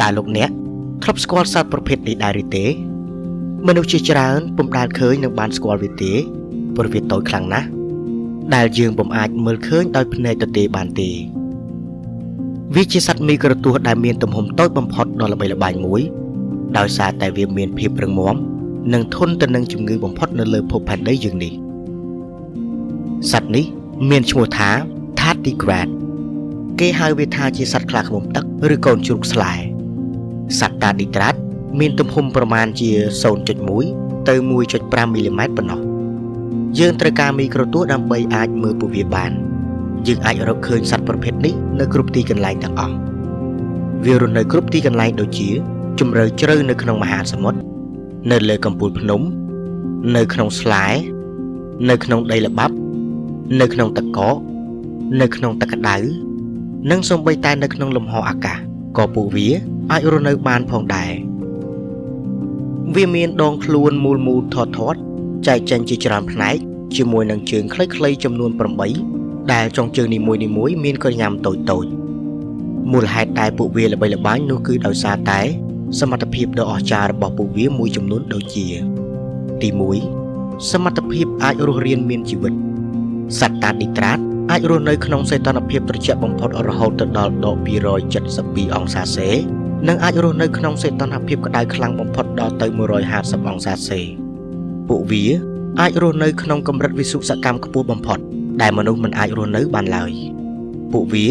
តែលោកអ្នកធ្លាប់ស្គាល់សត្វប្រភេទនេះដែរឬទេមនុស្សជាច្រើនពុំដែលឃើញនឹងបានស្គាល់វាទេព្រោះវាតូចខ្លាំងណាស់ដែលយើងពុំអាចមើលឃើញដោយភ្នែកទទេបានទេវាជាសត្វមីក្រូទស្សន៍ដែលមានទំហំតូចបំផុតដ៏ល្បីល្បាញមួយដោយសារតែវាមានភាពរឹងមាំនិងធន់ទៅនឹងជំងឺបំផុតនៅលើភពផែនដីយើងនេះសត្វនេះមានឈ្មោះថា Tardigrade គេហៅវាថាជាសត្វខ្លាឃ្មុំទឹកឬកូនជ្រូកស្លែសត្វ Tardigrade មានទំហំប្រមាណជា 0.1 ទៅ 1.5 មីលីម៉ែត្រប៉ុណ្ណោះយើងត្រូវការមីក្រូទស្សន៍ដើម្បីអាចមើលពួកវាបានយើងអាចរកឃើញសត្វប្រភេទនេះនៅគ្រប់ទីកន្លែងទាំងអស់វារស់នៅគ្រប់ទីកន្លែងដូចជាជម្រៅជ្រៅនៅក្នុងមហាសមុទ្រនៅលើកំពូលភ្នំនៅក្នុងស្លែនៅក្នុងដីល្បាប់នៅក្នុងទឹកកកនៅក្នុងទឹកក្តៅនិងសូម្បីតែនៅក្នុងលំហអាកាសក៏ពួកវាអាចរស់នៅបានផងដែរវាមានដងខ្លួនមូលធាត់ចែកចេញជាច្រើនផ្នែកជាមួយនឹងជើងខ្លីៗចំនួន8ដែលចុងជើងនីមួយៗមានកញ្ញាំតូចមូលហេតុដែលពួកវាល្បីល្បាញនោះគឺដោយសារតែសមត្ថភាពដ៏អស្ចារ្យរបស់ពួកវាមួយចំនួនដូចជាទី1សមត្ថភាពអាចរស់រានមានជីវិតសត្វ Tardigrade អាចរស់នៅក្នុងសីតុណ្ហភាពត្រជាក់បំផុតរហូតទៅដល់ដក272អង្សាសេនិងអាចរស់នៅក្នុងសីតុណ្ហភាពក្តៅខ្លាំងបំផុតដល់ទៅ150អង្សាសេពួកវាអាចរស់នៅក្នុងកម្រិតវិសុសកម្មខ្ពស់បំផុតដែលមនុស្សមិនអាចរស់នៅបានឡើយពួកវា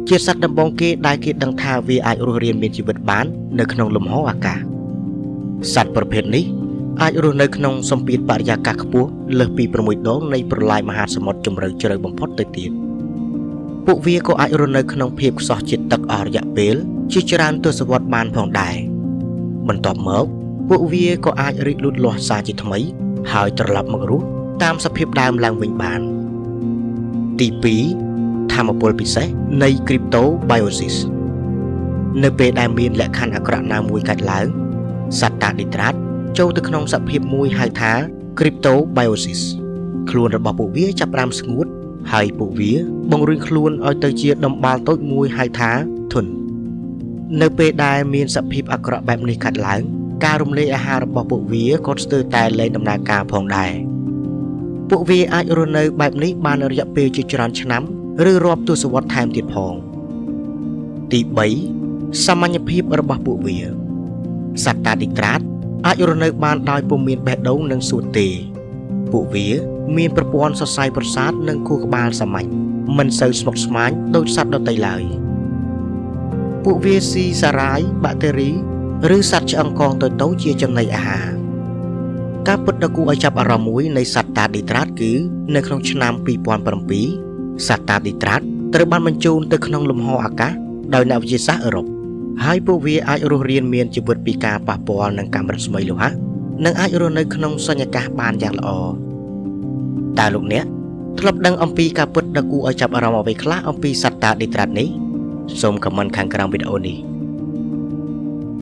ជាសត្វដំបងគេដែលគេដឹងថាវាអាចរស់រានមានជីវិតបាននៅក្នុងលំហអាកាសសត្វប្រភេទនេះអាចរស់នៅក្នុងសម្ពាធបរិយាកាសខ្ពស់លើសពី6ដងនៃប្រឡាយមហាសមុទ្រជម្រៅជ្រៅបំផុតទៅទៀតពួកវាក៏អាចរស់នៅក្នុងភាពខ្សោះជាតិទឹកអស់រយៈពេលជាច្រើនទសវត្សរ៍បានផងដែរបន្ទាប់មកពួកវាក៏អាចរីកលូតលាស់សារជាថ្មីហើយត្រឡប់មករស់តាមសភាពដើមឡើងវិញបានទី2ថាមពលពិសេសនៃ Cryptobiosis នៅពេលដែលមានលក្ខខណ្ឌអាក្រក់ណាមួយកើតឡើងសត្វ Tardigrade ចូលទៅក្នុងសភាពមួយហៅថា Cryptobiosis ខ្លួនរបស់ពួកវាចាប់ផ្ដើមស្ងួតហើយពួកវាបង្រួញខ្លួនឲ្យទៅជាដំបាល់តូចមួយហៅថា Thun នៅពេលដែលមានសភាពអាក្រក់បែបនេះកើតឡើងការរំលាយអាហាររបស់ពួកវាក៏ស្ទើរតែលែងដំណើរការផងដែរពួកវាអាចរស់នៅបែបនេះបានរយៈពេលជាច្រើនឆ្នាំឬរាប់ទសវត្សរ៍ថែមទៀតផងទី3សាមញ្ញភាពរបស់ពួកវាសត្វ Tardigrade អាចរស់នៅបានដោយពុំមានបេះដូងនិងសួតទេពួកវាមានប្រព័ន្ធសរសៃប្រសាទនិងខួរក្បាលសាមញ្ញមិនសូវស្មុគស្មាញដូចសត្វដទៃឡើយពួកវាស៊ីសារ៉ាយបាក់តេរីឬសត្វឆ្អឹងកងតូចៗជាចំណីអាហារការពិតដ៏គួរឲ្យចាប់អារម្មណ៍មួយនៃសត្វ Tardigrade គឺនៅក្នុងឆ្នាំ2007សត្វ Tardigrade ត្រូវបានបញ្ជូនទៅក្នុងលំហអាកាសដោយអ្នកវិទ្យាសាស្ត្រអឺរ៉ុបហើយពួកវាអាចរស់រានមានជីវិតពីការប៉ះពាល់នឹងកាំរស្មីលោហៈនិងអាចរស់នៅក្នុងសញ្ញាកាសបានយ៉ាងល្អតើលោកអ្នកធ្លាប់ដឹងអំពីការពិតដ៏គួរឲ្យចាប់អារម្មណ៍អ្វីខ្លះអំពីសត្វ Tardigrade នេះសូមខមមិនខាងក្រោមវីដេអូនេះ